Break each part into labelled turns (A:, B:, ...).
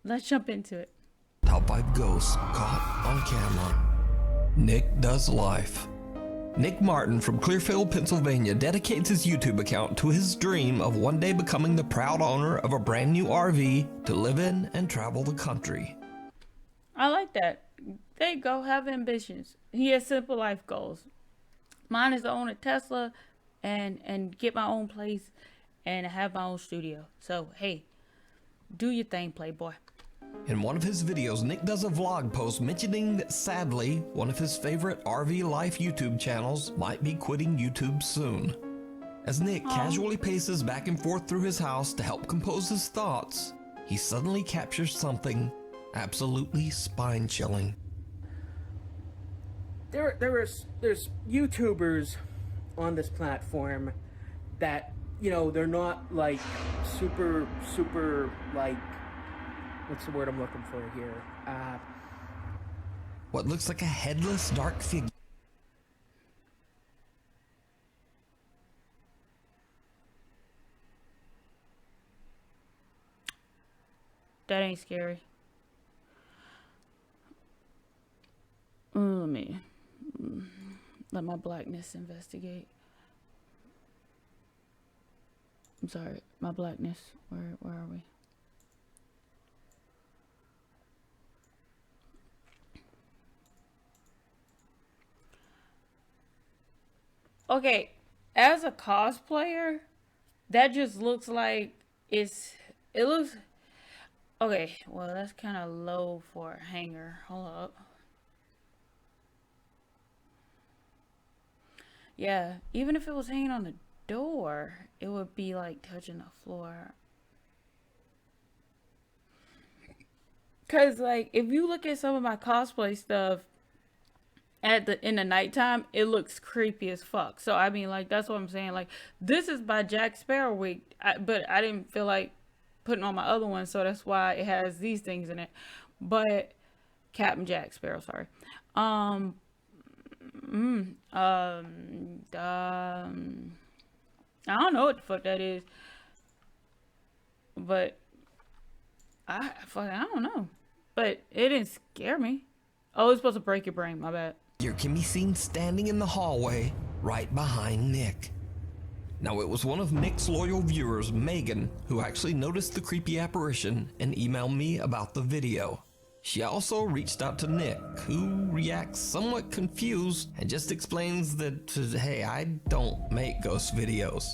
A: let's jump into it.
B: Top 5 ghosts caught on camera. Nick Does Life. Nick Martin from Clearfield, Pennsylvania dedicates his YouTube account to his dream of one day becoming the proud owner of a brand new RV to live in and travel the country.
A: I like that. There you go, have ambitions. He has simple life goals. Mine is to own a Tesla and get my own place and have my own studio. So, hey, do your thing, Playboy.
B: In one of his videos, Nick does a vlog post mentioning that sadly, one of his favorite RV Life YouTube channels might be quitting YouTube soon. As Nick casually paces back and forth through his house to help compose his thoughts, he suddenly captures something absolutely spine-chilling.
C: There's YouTubers on this platform that, you know, they're not like super like, what's the word I'm looking for here?
B: What looks like a headless dark figure.
A: That ain't scary. Let my blackness investigate. I'm sorry, my blackness. Where are we? Okay, as a cosplayer, that just looks like it looks okay. Well, that's kind of low for a hanger. Hold up. Yeah, even if it was hanging on the door, it would be like touching the floor. Cause like if you look at some of my cosplay stuff in the nighttime, it looks creepy as fuck. So I mean, like, that's what I'm saying. Like, this is by Jack Sparrow wig, but I didn't feel like putting on my other one, so that's why it has these things in it. But Captain Jack Sparrow, sorry. I don't know what the fuck that is, but I don't know. But it didn't scare me. Oh, it's supposed to break your brain. My bad.
B: You can be seen standing in the hallway right behind Nick. Now, it was one of Nick's loyal viewers, Megan, who actually noticed the creepy apparition and emailed me about the video. She also reached out to Nick, who reacts somewhat confused and just explains that, hey, I don't make ghost videos.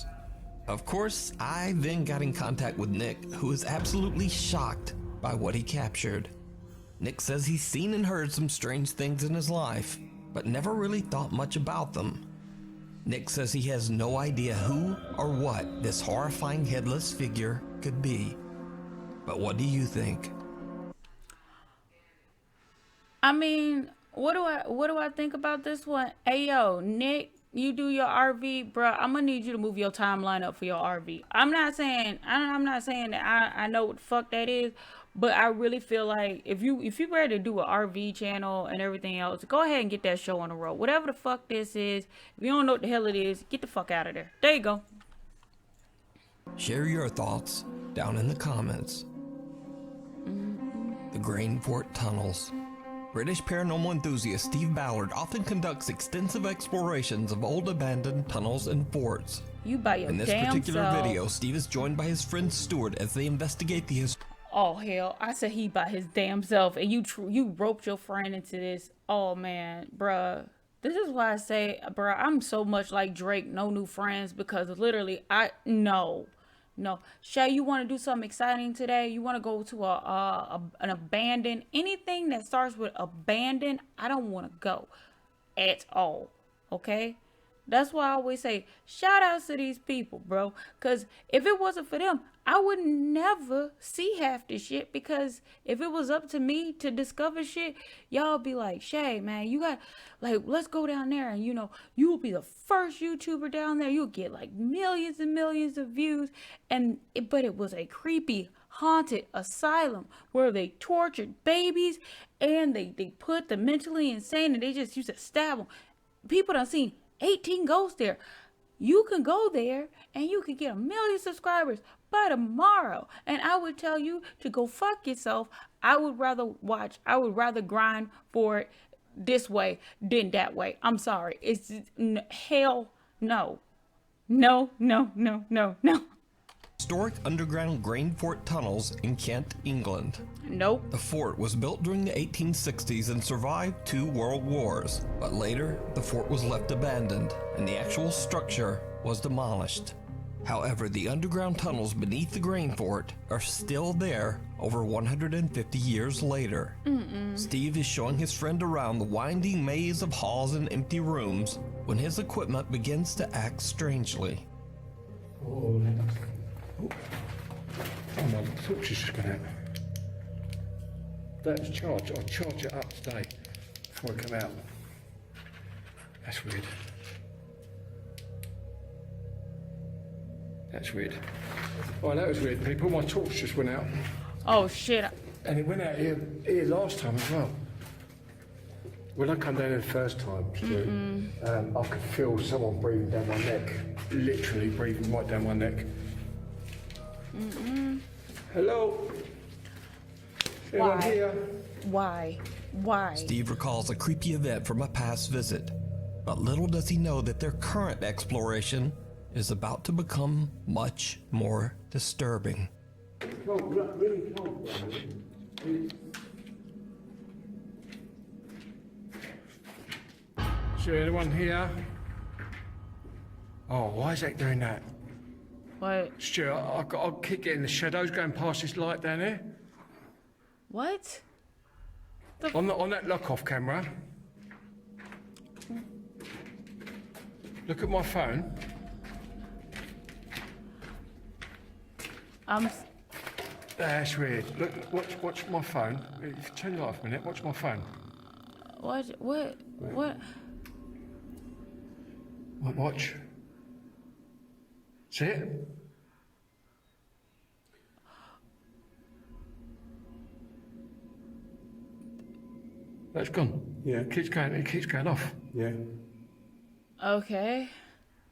B: Of course, I then got in contact with Nick, who is absolutely shocked by what he captured. Nick says he's seen and heard some strange things in his life, but never really thought much about them. Nick says he has no idea who or what this horrifying headless figure could be. But what do you think?
A: I mean, what do I think about this one? Hey yo, Nick, you do your RV, bro. I'm gonna need you to move your timeline up for your RV. I'm not saying that I know what the fuck that is, but I really feel like if you ready to do an RV channel and everything else, go ahead and get that show on the road. Whatever the fuck this is, if you don't know what the hell it is, get the fuck out of there. There you go.
B: Share your thoughts down in the comments. The Grainfort Tunnels. British paranormal enthusiast Steve Ballard often conducts extensive explorations of old abandoned tunnels and forts.
A: You by your
B: In this
A: damn
B: particular
A: self.
B: video, Steve is joined by his friend Stuart as they investigate the
A: Oh hell, I said he by his damn self, and you roped your friend into this. Oh man, bruh. This is why I say, bruh, I'm so much like Drake, no new friends, because literally no. Shay, you want to do something exciting today? You want to go to an abandoned, anything that starts with abandoned, I don't want to go at all. Okay? That's why I always say, shout outs to these people, bro. Because if it wasn't for them, I would never see half this shit. Because if it was up to me to discover shit, y'all be like, Shay, man, you got, like, let's go down there. And, you know, you will be the first YouTuber down there. You'll get, like, millions and millions of views. But it was a creepy, haunted asylum where they tortured babies. And they put the mentally insane and they just used to stab them. People done seen 18 ghosts there. You can go there and you can get 1 million subscribers, by tomorrow. And I would tell you to go fuck yourself. I would rather grind for it this way than that way. I'm sorry. It's hell no. No, no, no, no, no.
B: Historic underground grain fort tunnels in Kent, England.
A: Nope.
B: The fort was built during the 1860s and survived 2 world wars, but later the fort was left abandoned and the actual structure was demolished. However, the underground tunnels beneath the grain fort are still there over 150 years later. Steve is showing his friend around the winding maze of halls and empty rooms when his equipment begins to act strangely.
D: Oh my torch is just gone out. That's charged. I'll charge it up today before I come out. That's weird. That's weird. Oh, that was weird, people. My torch just went out.
A: Oh shit.
D: And it went out here last time as well. When I come down here the first time, I could feel someone breathing down my neck. Literally breathing right down my neck. Hello? Anyone here?
A: Why?
B: Steve recalls a creepy event from a past visit, but little does he know that their current exploration is about to become much more disturbing.
D: Cold, really cold. Is there anyone here? Oh, why is that doing that?
A: What?
D: Stuart, I'll keep getting the shadows going past this light down there.
A: What?
D: On that lock-off camera. Look at my phone. That's weird. Look, watch my phone. If you turn it off a minute, watch my phone.
A: What?
D: Watch. See it? That's gone. Yeah. It keeps going off. Yeah.
A: Okay.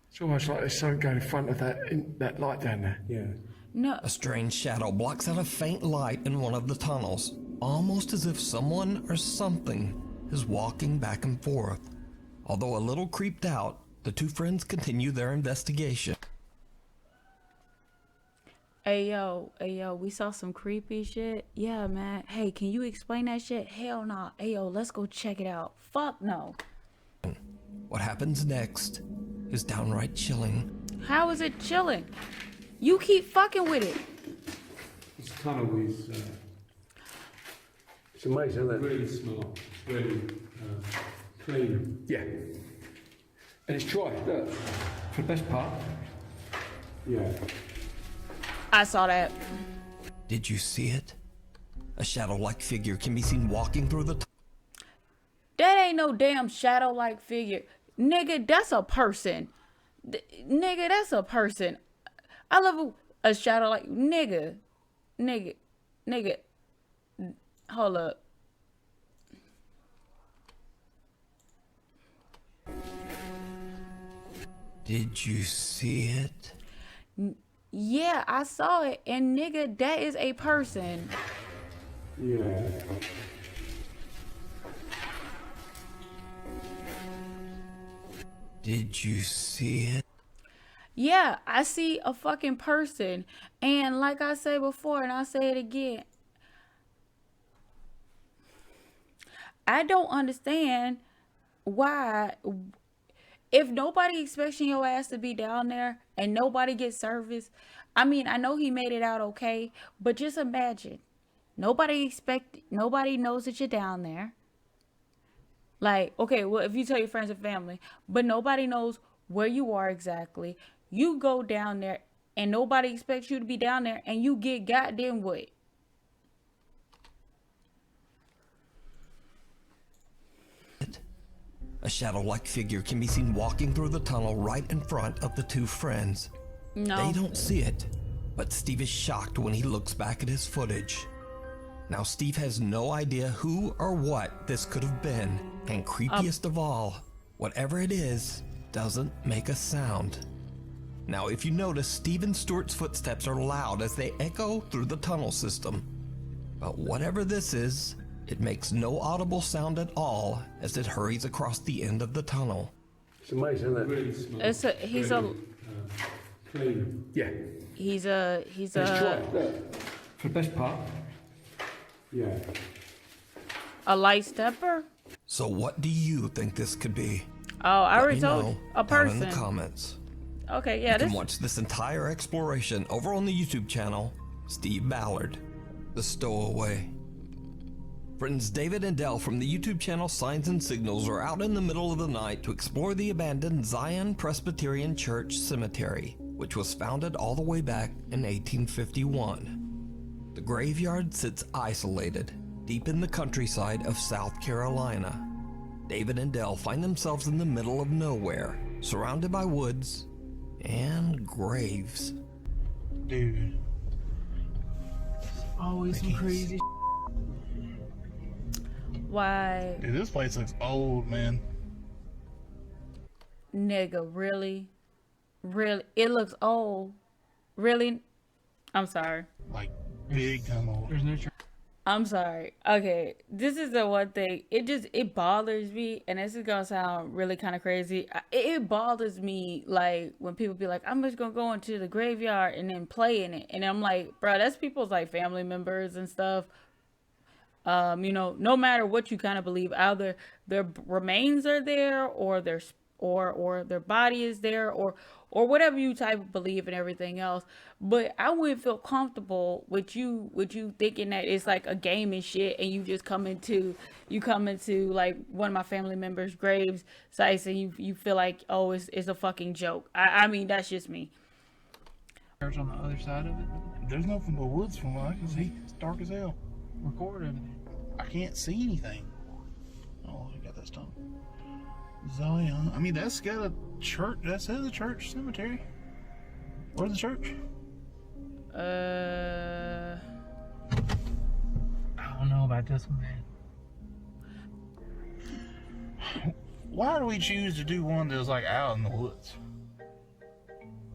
D: It's almost like there's something going in front of that light down there. Yeah.
A: No.
B: A strange shadow blocks out a faint light in one of the tunnels, almost as if someone or something is walking back and forth. Although a little creeped out, the 2 friends continue their investigation.
A: Hey yo, we saw some creepy shit. Yeah, man. Hey, can you explain that shit? Hell nah. Hey yo, let's go check it out. Fuck no.
B: What happens next is downright chilling.
A: How is it chilling? You keep fucking with it.
E: This tunnel is
D: It's amazing, isn't it?
E: really smart, really clean.
D: Yeah. And it's dry, look. For the best part.
E: Yeah.
A: I saw that.
B: Did you see it? A shadow-like figure can be seen walking through the
A: That ain't no damn shadow-like figure. Nigga, that's a person. Nigga, that's a person. I love a shadow like nigga. Hold up.
B: Did you see it?
A: Yeah, I saw it. And nigga, that is a person.
E: Yeah.
B: Did you see it?
A: Yeah, I see a fucking person. And like I said before, and I'll say it again, I don't understand why, if nobody expecting your ass to be down there and nobody gets service. I mean, I know he made it out okay, but just imagine, nobody knows that you're down there. Like, okay, well, if you tell your friends and family, but nobody knows where you are exactly. You go down there and nobody expects you to be down there and you get goddamn what?
B: A shadow-like figure can be seen walking through the tunnel right in front of the 2 friends.
A: No.
B: They don't see it, but Steve is shocked when he looks back at his footage. Now Steve has no idea who or what this could have been, and creepiest of all, whatever it is, doesn't make a sound. Now, if you notice, Stephen Stewart's footsteps are loud as they echo through the tunnel system. But whatever this is, it makes no audible sound at all as it hurries across the end of the tunnel.
D: It's amazing, isn't it?
E: Really small.
A: He's a
E: clean.
D: Yeah.
A: he's
D: Let's try it. Look. For the best part.
E: Yeah.
A: a light stepper.
B: So what do you think this could be?
A: Oh, I
B: Let
A: already
B: me
A: told
B: know
A: you. A
B: down in the
A: person.
B: comments.
A: Okay, yeah,
B: You
A: this
B: can watch this entire exploration over on the YouTube channel, Steve Ballard, The Stowaway. Friends David and Dell from the YouTube channel Signs and Signals are out in the middle of the night to explore the abandoned Zion Presbyterian Church Cemetery, which was founded all the way back in 1851. The graveyard sits isolated, deep in the countryside of South Carolina. David and Dell find themselves in the middle of nowhere, surrounded by woods and graves.
F: Dude. Always some crazy.
A: why,
F: Dude, this place looks old, man.
A: nigga, really, it looks old. Really, I'm sorry.
F: Like, big time old.
C: There's no
A: I'm sorry. Okay, this is the one thing. It bothers me, and this is gonna sound really kind of crazy. It bothers me, like, when people be like, "I'm just gonna go into the graveyard and then play in it," and I'm like, bro, that's people's like family members and stuff. You know, no matter what you kind of believe, either their remains are there, or or their body is there, or whatever you type of believe and everything else. But I wouldn't feel comfortable with you thinking that it's like a game and shit, and you just come into like one of my family members' graves sites, and you feel like, oh, it's a fucking joke. I mean, that's just me.
C: church on the other side of it.
F: There's nothing but woods from what I can see. It's dark as hell.
C: Record everything.
F: I can't see anything. Oh, I got that stuff. Zion. I mean, that's got a church. That says a church cemetery. Where's the church?
C: I don't know about this one, man.
F: Why do we choose to do one that's like out in the woods?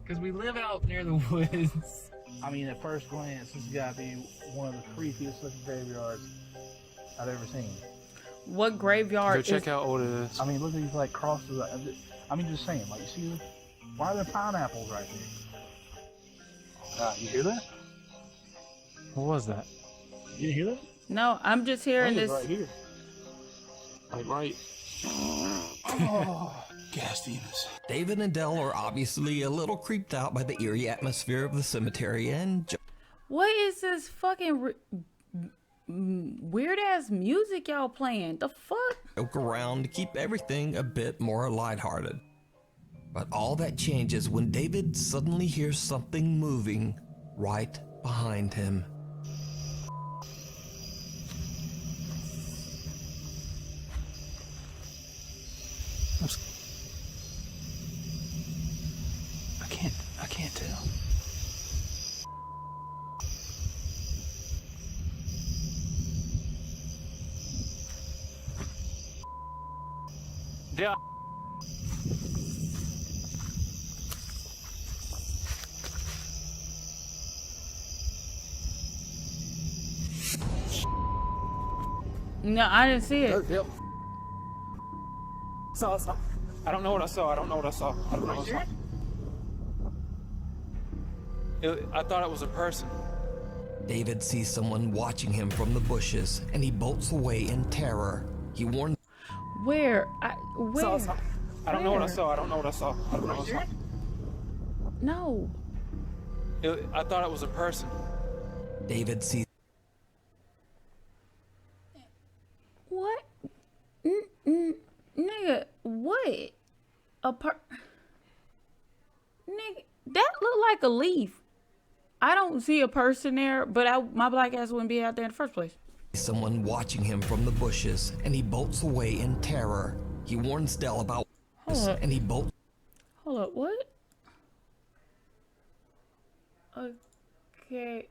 C: Because we live out near the woods.
F: I mean, at first glance, this has got to be one of the creepiest looking graveyards I've ever seen.
A: What graveyard
G: Go check
A: is?
G: out what it is.
F: I mean, look at these like crosses. I mean, just saying, like, you see, why are there pineapples right there? You hear that?
G: What was that?
F: You didn't hear that?
A: No, I'm just hearing
F: It's
A: this.
F: right here.
G: Like right.
F: Oh, gas demons.
B: David and Dell are obviously a little creeped out by the eerie atmosphere of the cemetery and
A: What is this fucking weird ass music y'all playing? The fuck?
B: joke around to keep everything a bit more lighthearted. But all that changes when David suddenly hears something moving right behind him.
G: I can't tell. Yeah.
A: No, I didn't see it.
G: Yep. Saw. I don't know what I saw. I don't know what I saw. I don't know what I saw. I thought it was a person.
B: David sees someone watching him from the bushes and he bolts away in terror. He warns
A: Where? Where?
G: Saw. I don't know what I saw. I don't know what I saw. I don't know what I saw.
A: No.
G: I thought it was a person.
B: David sees
A: What? Nigga, what? Nigga, that looked like a leaf. I don't see a person there, but my black ass wouldn't be out there in the first place.
B: someone watching him from the bushes and he bolts away in terror. He warns Dell about this
A: Hold up.
B: and he bolts
A: Hold up, what? Okay.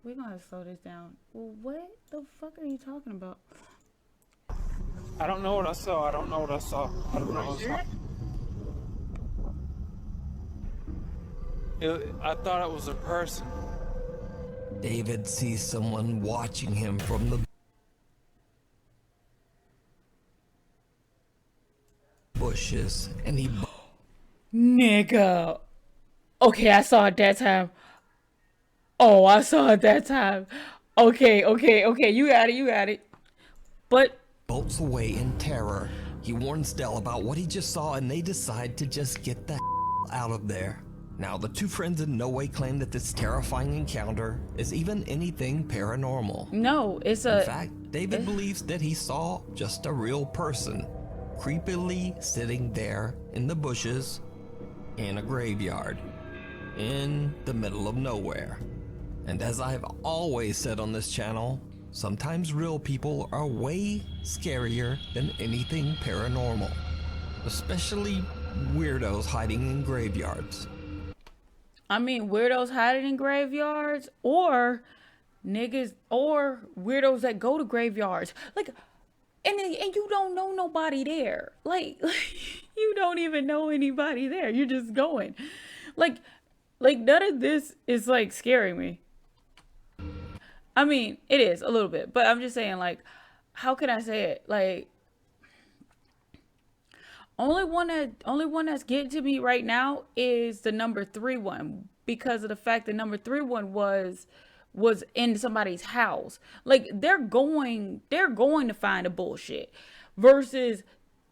A: We're gonna slow this down. Well, what the fuck are you talking about?
G: I don't know what I saw. I don't know what I saw. I don't know what I saw. I thought it was a person.
B: David sees someone watching him from the bushes, and he
A: Nigga. Okay, I saw it that time. Oh, I saw it that time. Okay. You got it. But
B: bolts away in terror. He warns Dell about what he just saw, and they decide to just get the out of there. Now, the two friends in no way claim that this terrifying encounter is even anything paranormal.
A: no, it's
B: In
A: a
B: fact, David believes that he saw just a real person, creepily sitting there in the bushes in a graveyard, in the middle of nowhere. And as I've always said on this channel, sometimes real people are way scarier than anything paranormal, especially weirdos hiding in graveyards.
A: I mean, weirdos hiding in graveyards, or niggas, or weirdos that go to graveyards. Like, and you don't know nobody there. Like you don't even know anybody there. You're just going. Like none of this is like scaring me. I mean, it is a little bit, but I'm just saying, like, how can I say it? Like, only one that's getting to me right now is the number 3 one, because of the fact that number 3 one was in somebody's house. Like, they're going to find a bullshit versus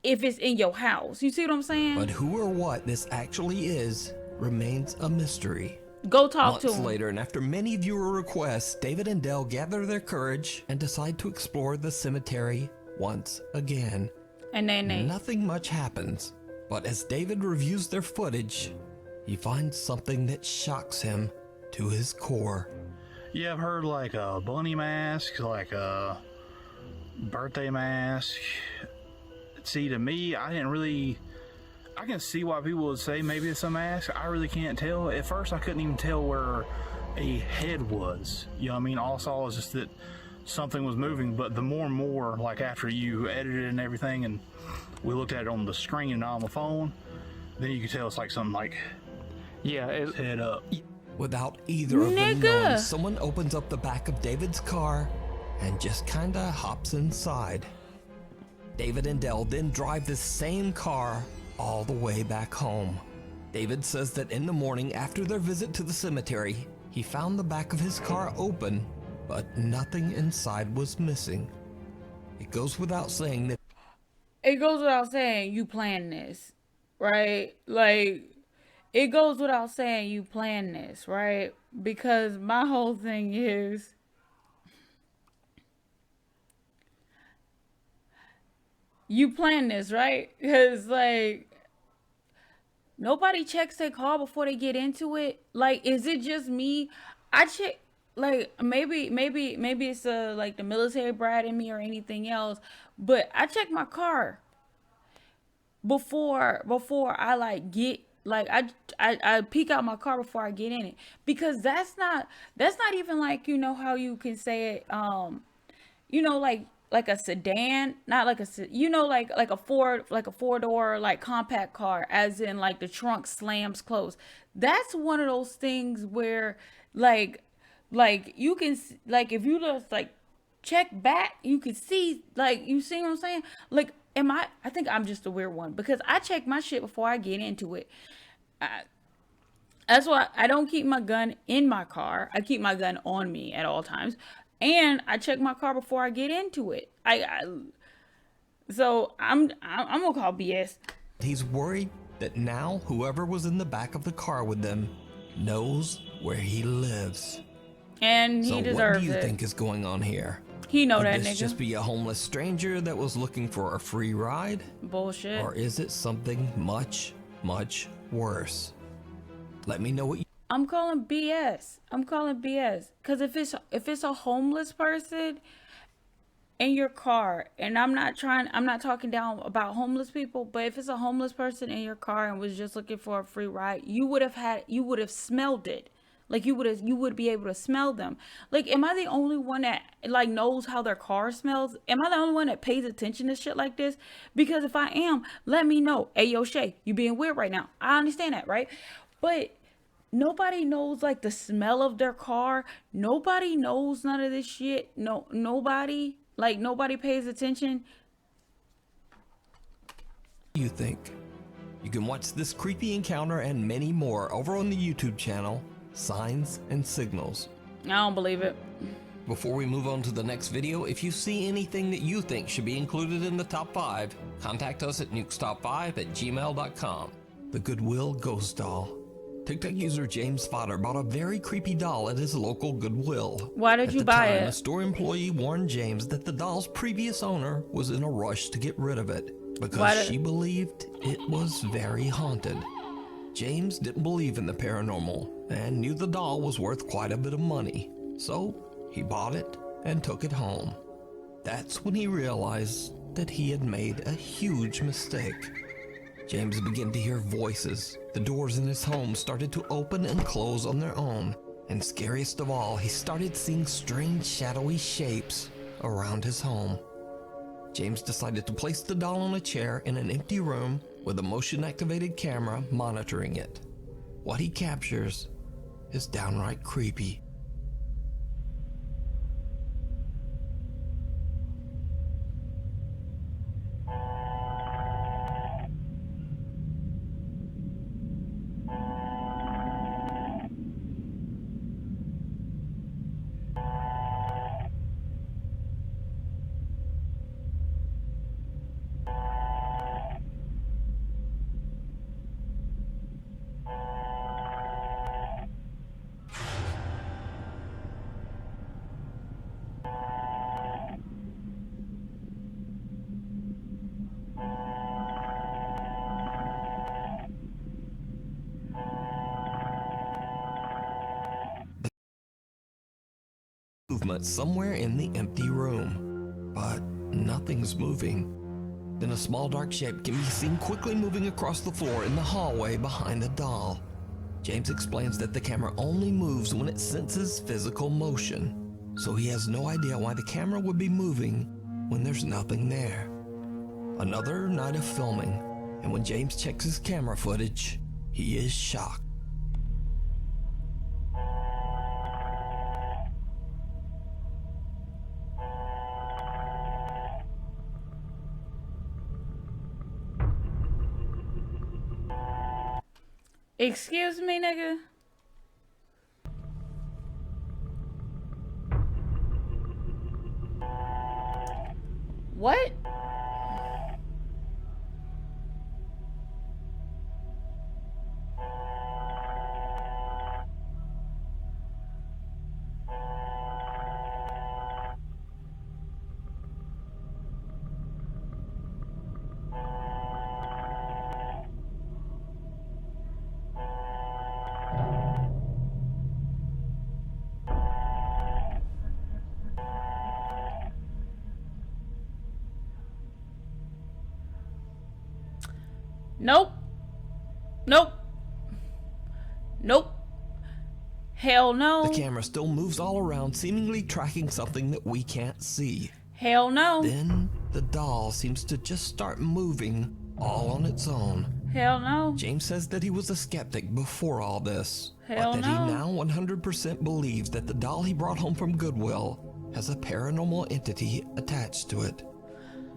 A: if it's in your house. You see what I'm saying?
B: But who or what this actually is remains a mystery.
A: Go talk to
B: Months
A: him.
B: later, and after many viewer requests, David and Dell gather their courage and decide to explore the cemetery once again.
A: And then
B: Nothing much happens, but as David reviews their footage, he finds something that shocks him to his core.
F: Yeah, I've heard like a bunny mask, like a birthday mask. See, to me, I can see why people would say maybe it's a mask. I really can't tell. At first, I couldn't even tell where a head was. You know what I mean? All I saw was just that something was moving, but the more and more, like after you edited it and everything, and we looked at it on the screen and not on the phone, then you could tell it's like something like,
G: Yeah,
F: head up.
B: Without either of them
A: Nigga.
B: knowing, someone opens up the back of David's car and just kinda hops inside. David and Dell then drive this same car all the way back home. David says that in the morning after their visit to the cemetery, he found the back of his car open, but nothing inside was missing. It goes without saying that
A: you planned this, right? Like, it goes without saying you planned this, right? Because my whole thing is, you planned this, right? Because, like, nobody checks their car before they get into it. Like, is it just me? I check, like, maybe it's like the military brat in me or anything else, but I check my car before I like get, like, I peek out my car before I get in it, because that's not even like, you know how you can say it, you know, like a sedan, not like you know, like a four-door like compact car, as in like the trunk slams closed. That's one of those things where like you can, like, if you just like check back, you can see, like, you see what I'm saying? Like, I think I'm just a weird one, because I check my shit before I get into it. That's why I don't keep my gun in my car. I keep my gun on me at all times, and I check my car before I get into it. So I'm gonna call BS.
B: he's worried that now whoever was in the back of the car with them knows where he lives.
A: And
B: So
A: he
B: what
A: deserves
B: do you
A: it.
B: think is going on here?
A: He know
B: Could
A: that
B: this
A: nigga.
B: just be a homeless stranger that was looking for a free ride?
A: Bullshit.
B: Or is it something much, much worse? Let me know what you
A: I'm calling BS. Cause if it's a homeless person in your car, and I'm not talking down about homeless people, but if it's a homeless person in your car and was just looking for a free ride, you would have smelled it. Like, you would be able to smell them. Like, am I the only one that like knows how their car smells? Am I the only one that pays attention to shit like this? Because if I am, let me know. Hey, yo, Shay, you being weird right now. I understand that, right? But nobody knows like the smell of their car. Nobody knows none of this shit. No, nobody pays attention.
B: You think? You can watch this creepy encounter and many more over on the YouTube channel, Signs and Signals.
A: I don't believe it.
B: Before we move on to the next video, if you see anything that you think should be included in the top 5, contact us at nukestop5@gmail.com. The Goodwill Ghost Doll. TikTok user James Fodder bought a very creepy doll at his local Goodwill.
A: Why did you buy it?
B: A store employee warned James that the doll's previous owner was in a rush to get rid of it because she believed it was very haunted. James didn't believe in the paranormal and knew the doll was worth quite a bit of money, so he bought it and took it home. That's when he realized that he had made a huge mistake. James began to hear voices. The doors in his home started to open and close on their own. And scariest of all, he started seeing strange shadowy shapes around his home. James decided to place the doll on a chair in an empty room with a motion-activated camera monitoring it. What he captures is downright creepy. Movement somewhere in the empty room, but nothing's moving. Then a small dark shape can be seen quickly moving across the floor in the hallway behind the doll. James explains that the camera only moves when it senses physical motion, so he has no idea why the camera would be moving when there's nothing there. Another night of filming, and when James checks his camera footage, he is shocked.
A: Excuse me, nigga? What? Nope. Nope. Nope. Hell no.
B: The camera still moves all around, seemingly tracking something that we can't see.
A: Hell no.
B: Then the doll seems to just start moving all on its own.
A: Hell no.
B: James says that he was a skeptic before all this,
A: Hell
B: but that
A: no.
B: he now 100% believes that the doll he brought home from Goodwill has a paranormal entity attached to it.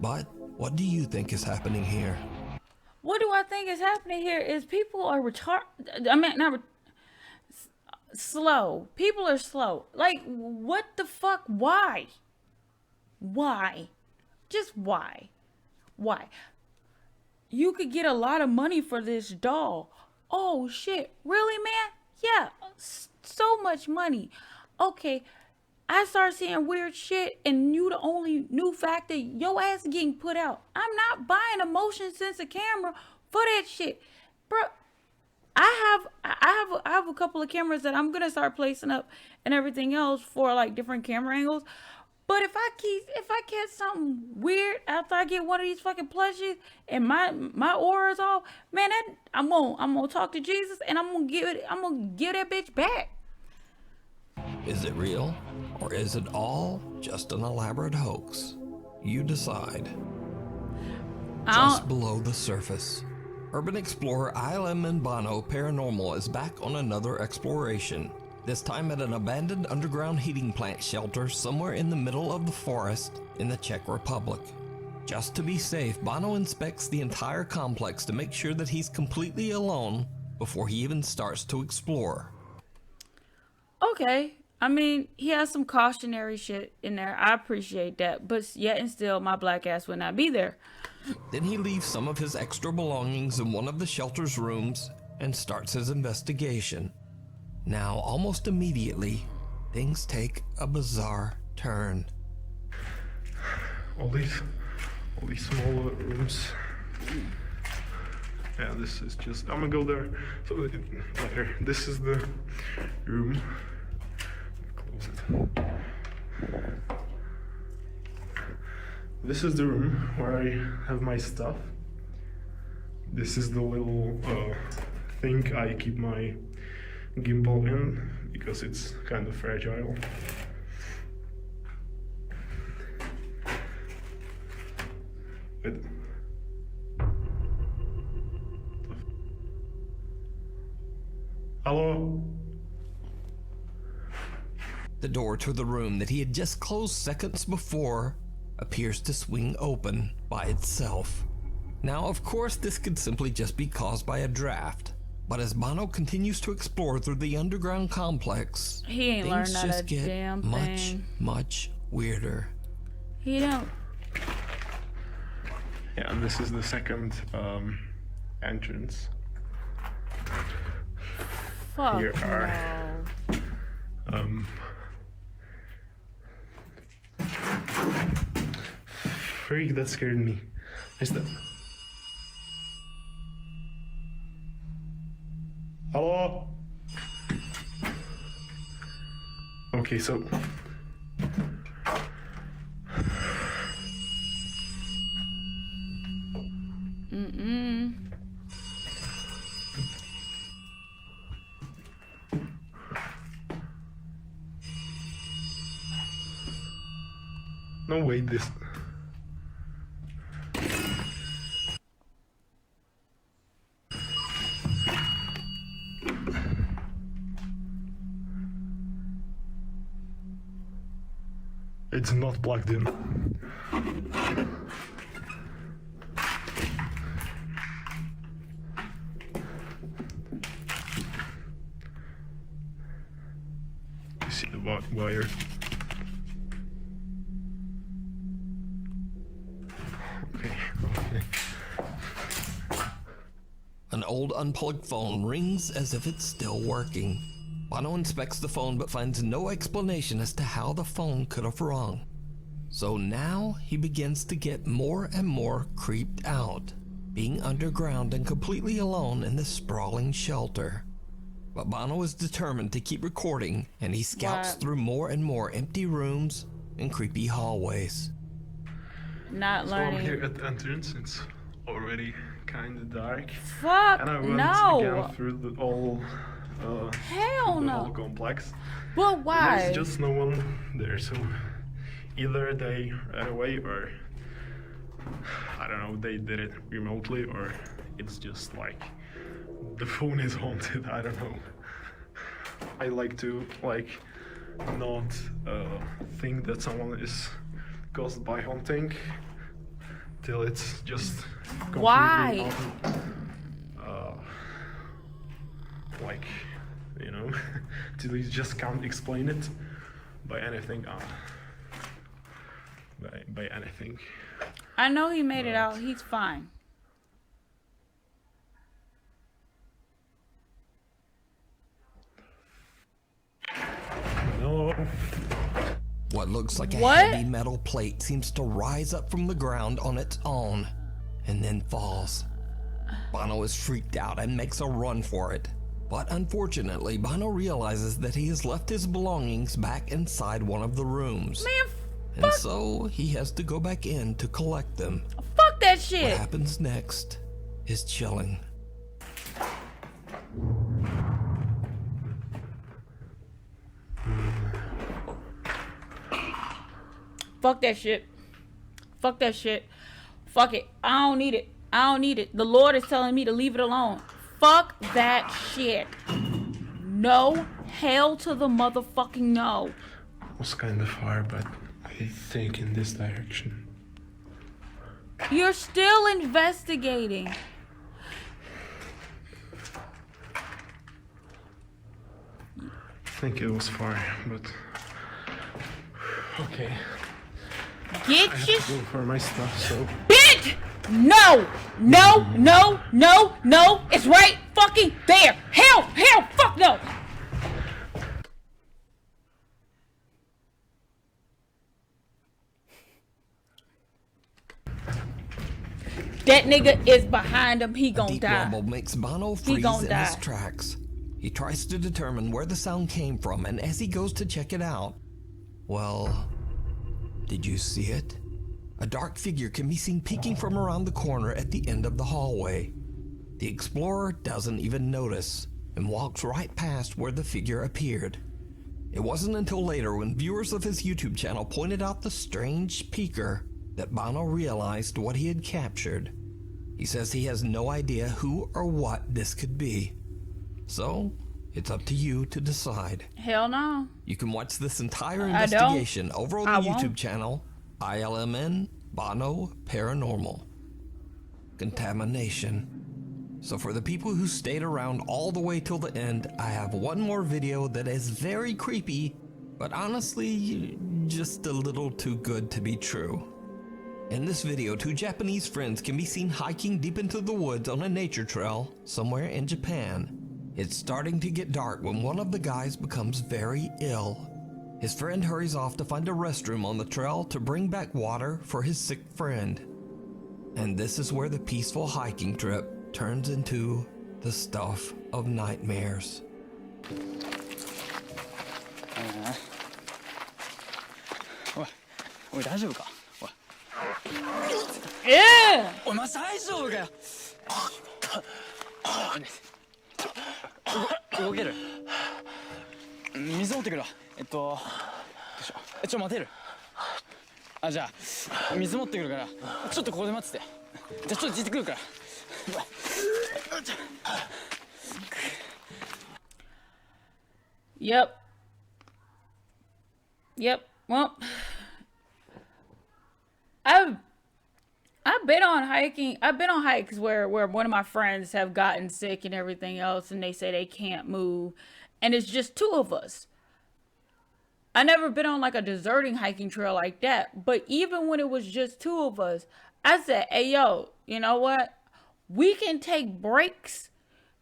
B: But what do you think is happening here?
A: What do I think is happening here is people are slow. People are slow. Like, what the fuck? Why? Why? Just why? Why? You could get a lot of money for this doll. Oh shit. Really, man? Yeah. So much money. Okay. I start seeing weird shit and you the only new fact that your ass is getting put out. I'm not buying a motion sensor camera for that shit. Bro, I have a couple of cameras that I'm gonna start placing up and everything else for like different camera angles. But if I catch something weird after I get one of these fucking plushies and my aura's off, man, I'm gonna talk to Jesus and I'm gonna give that bitch back.
B: Is it real? Or is it all just an elaborate hoax? You decide. Just below the surface, Urban explorer ILM and Bono Paranormal is back on another exploration, this time at an abandoned underground heating plant shelter somewhere in the middle of the forest in the Czech Republic. Just to be safe, Bono inspects the entire complex to make sure that he's completely alone before he even starts to explore.
A: Okay. I mean, he has some cautionary shit in there. I appreciate that. But yet and still, my black ass would not be there.
B: Then he leaves some of his extra belongings in one of the shelter's rooms and starts his investigation. Now, almost immediately, things take a bizarre turn.
H: All these small rooms. Yeah, this is just, I'm gonna go there so later. This is the room. Close it. This is the room where I have my stuff. This is the little thing I keep my gimbal in because it's kind of fragile. It, Hello?
B: The door to the room that he had just closed seconds before appears to swing open by itself. Now, of course, this could simply just be caused by a draft, but as Bono continues to explore through the underground complex,
A: He ain't learned
B: things
A: not
B: just
A: a
B: get
A: damn
B: much,
A: thing.
B: much weirder.
A: He don't.
H: Yeah, and this is the second entrance.
A: Fuck
H: Here are
A: no.
H: Freak, that scared me. Is that? Hello? Okay, so no, wait, this. It's not plugged in. You see the wire? Okay.
B: An old unplugged phone rings as if it's still working. Bono inspects the phone but finds no explanation as to how the phone could have rung. So now he begins to get more and more creeped out, being underground and completely alone in this sprawling shelter. But Bono is determined to keep recording, and he scouts
A: What?
B: through more and more empty rooms and creepy hallways.
A: Not
H: So I'm
A: learning.
H: here at the entrance. It's already kind of dark,
A: Fuck
H: and I went
A: no.
H: again through the whole
A: Hell
H: the
A: no.
H: whole complex.
A: But why?
H: There's just no one there, so either they ran away or I don't know, they did it remotely, or it's just like the phone is haunted. I don't know. I like to not think that someone is caused by haunting till it's just completely
A: Why?
H: like, you know, till you just can't explain it by anything. By anything.
A: I know he made it out. He's fine.
H: No.
B: What looks like a
A: What?
B: heavy metal plate seems to rise up from the ground on its own and then falls. Bono is freaked out and makes a run for it. But unfortunately, Bono realizes that he has left his belongings back inside one of the rooms.
A: Man,
B: And so he has to go back in to collect them.
A: fuck that
B: What
A: shit.
B: happens next is chilling.
A: Fuck that shit. Fuck that shit. Fuck it. I don't need it. I don't need it. The Lord is telling me to leave it alone. Fuck that shit. No. Hell to the motherfucking no.
H: It was kind of far, but I think in this direction.
A: You're still investigating.
H: I think it was far, but okay.
A: Get
H: I have
A: your
H: to go for my stuff, so
A: bitch! No! No! No! No! No! It's right fucking there! Hell! Hell! Fuck no! That nigga is behind him. He gon'
B: Deep
A: die.
B: rumble makes Bono
A: He
B: freeze
A: gon'
B: in
A: die.
B: his tracks. He tries to determine where the sound came from, and as he goes to check it out, well, did you see it? A dark figure can be seen peeking from around the corner at the end of the hallway. The explorer doesn't even notice and walks right past where the figure appeared. It wasn't until later, when viewers of his YouTube channel pointed out the strange peeker, that Bono realized what he had captured. He says he has no idea who or what this could be. So, it's up to you to decide.
A: Hell no.
B: You can watch this entire
A: I don't.
B: investigation over on the
A: I
B: YouTube
A: won't.
B: channel, ILMN Bono Paranormal. Contamination. So for the people who stayed around all the way till the end, I have one more video that is very creepy, but honestly, just a little too good to be true. In this video, two Japanese friends can be seen hiking deep into the woods on a nature trail somewhere in Japan. It's starting to get dark when one of the guys becomes very ill. His friend hurries off to find a restroom on the trail to bring back water for his sick friend. And this is where the peaceful hiking trip turns into the stuff of nightmares.
I: おい大丈夫かおい
A: Yeah!
I: おいマジ大丈夫かよ動ける水持ってくるわどうしようちょ待てるあじゃあ水持ってくるからちょっとここで待っててじゃあちょっと行ってくるから
A: Yep. Well, I've been on hiking. I've been on hikes where one of my friends have gotten sick and everything else, and they say they can't move, and it's just two of us. I never been on like a deserting hiking trail like that, but even when it was just two of us, I said, "Hey, yo, you know what? We can take breaks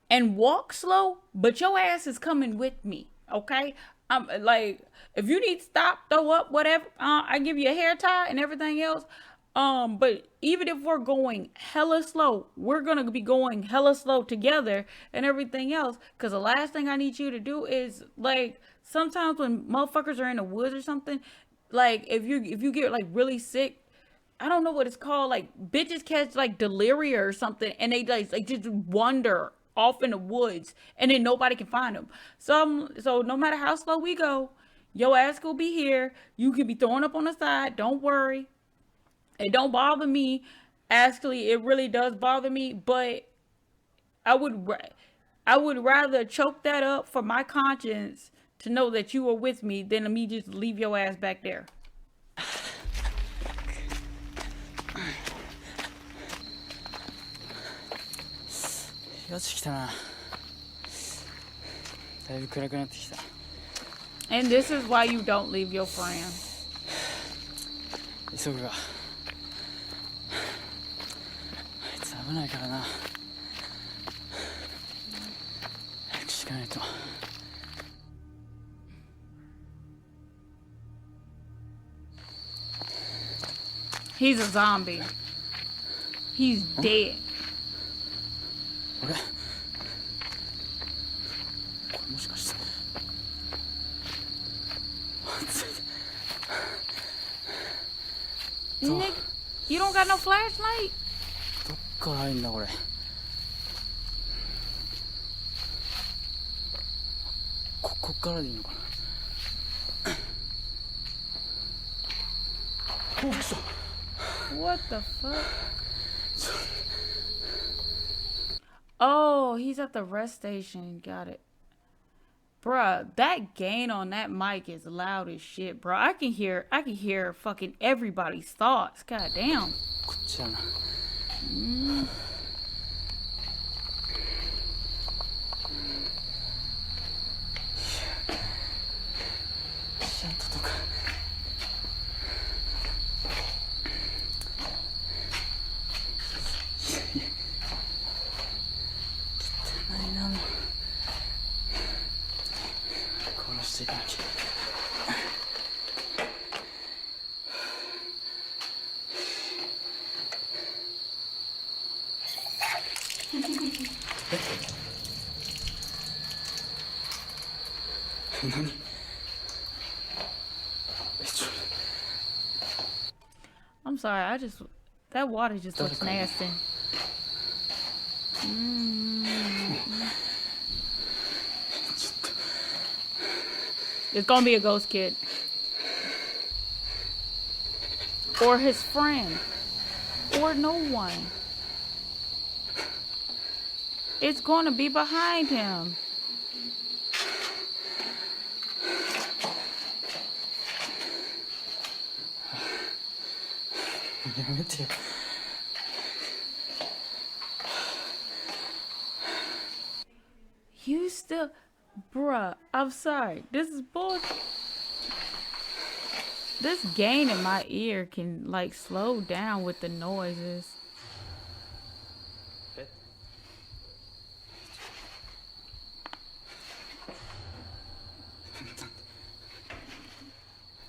A: and walk slow, but your ass is coming with me, okay? I'm like, if you need to stop, throw up, whatever, I give you a hair tie and everything else. But even if we're going hella slow, we're gonna be going hella slow together and everything else. Cause the last thing I need you to do is like, sometimes when motherfuckers are in the woods or something, like if you get like really sick, I don't know what it's called, like bitches catch like deliria or something, and they just wander off in the woods, and then nobody can find them. So no matter how slow we go, your ass will be here. You can be thrown up on the side. Don't worry. It don't bother me. Actually, it really does bother me, but I would rather choke that up for my conscience to know that you were with me than me just leave your ass back there.
I: よし来たなだいぶ暗くなってきた
A: And this is why you don't leave your friend.
I: 急ぐがあいつ危ないからな早くしかないと
A: He's a zombie. He's dead.
I: あれこれもしかしてついて
A: Nick, you don't got no flashlight?
I: どっから入んだこれこっからでいいのかなお来た
A: What the fuck? Oh, he's at the rest station. Got it. Bruh, that gain on that mic is loud as shit, bruh. I can hear fucking everybody's thoughts. God damn.
I: こっちやな。シャントとか。汚いなもう。殺していかなきゃ。何？
A: I'm sorry, that water just looks nasty. It's gonna be a ghost kid. Or his friend. Or no one. It's gonna be behind him. You still, bruh, I'm sorry. This is bullshit. This gain in my ear can like slow down with the noises.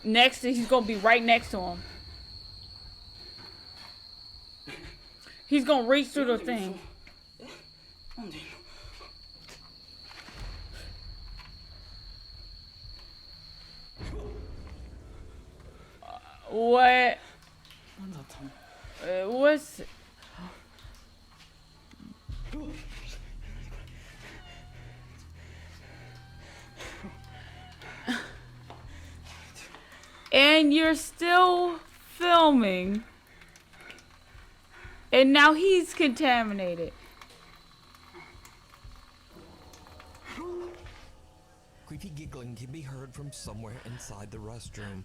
A: Next, he's gonna be right next to him. He's gonna reach through the thing. What? What's? And you're still filming. And now he's contaminated.
B: Creepy giggling can be heard from somewhere inside the restroom.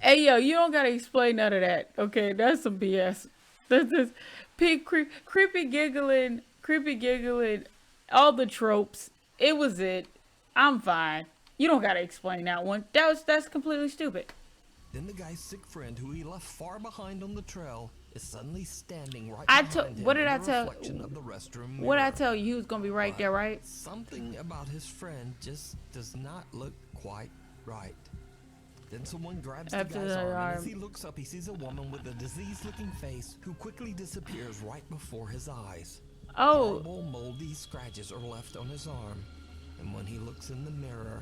A: Hey, yo, you don't gotta explain none of that, okay? That's some BS. That's just creepy giggling, all the tropes. It was it. I'm fine. You don't gotta explain that one. That's completely stupid.
B: Then the guy's sick friend, who he left far behind on the trail, is suddenly standing right behind him.
A: What did I
B: in the
A: tell?
B: reflection of the restroom
A: What I
B: mirror.
A: tell you? He was gonna be right there, right?
B: Something about his friend just does not look quite right. Then someone grabs the
A: After
B: guy's
A: the
B: arm, and
A: arm.
B: as he looks up, he sees a woman with a diseased-looking face who quickly disappears right before his eyes.
A: Oh.
B: Horrible, moldy scratches are left on his arm, and when he looks in the mirror,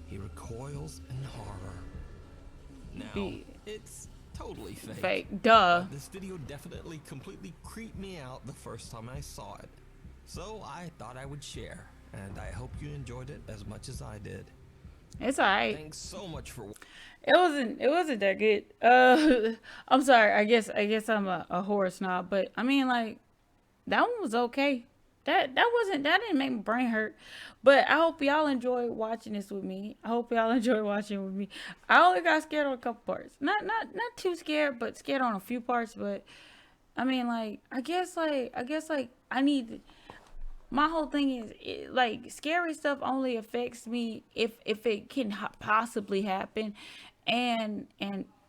B: he recoils in horror. Now, it's totally fake.
A: Fake, duh.
B: But this video definitely completely creeped me out the first time I saw it. So I thought I would share, and I hope you enjoyed it as much as I did.
A: It's alright.
B: Thanks so much for.
A: It wasn't that good. I'm sorry. I guess I'm a horror snob, but I mean, like, that one was okay. That didn't make my brain hurt. But I hope y'all enjoy watching this with me. I only got scared on a couple parts. Not too scared, but scared on a few parts. But I mean, like, I guess I need. My whole thing is, like, scary stuff only affects me if it can possibly happen, and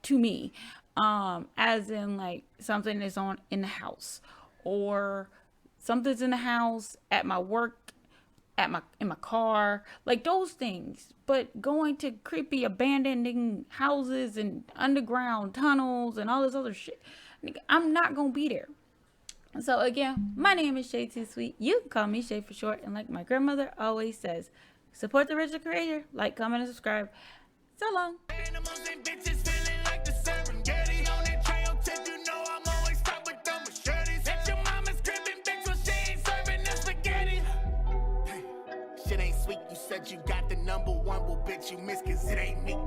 A: to me, as in, like, something that's on in the house, or something's in the house, at my work, in my car, like those things. But going to creepy abandoning houses and underground tunnels and all this other shit, I'm not gonna be there. So again, my name is Shaytosweet. You can call me Shay for short, and like my grandmother always says, support the original creator, like, comment, and subscribe. So long.
J: Shit ain't sweet, you said you got the number one, well bitch you miss, cause it ain't me.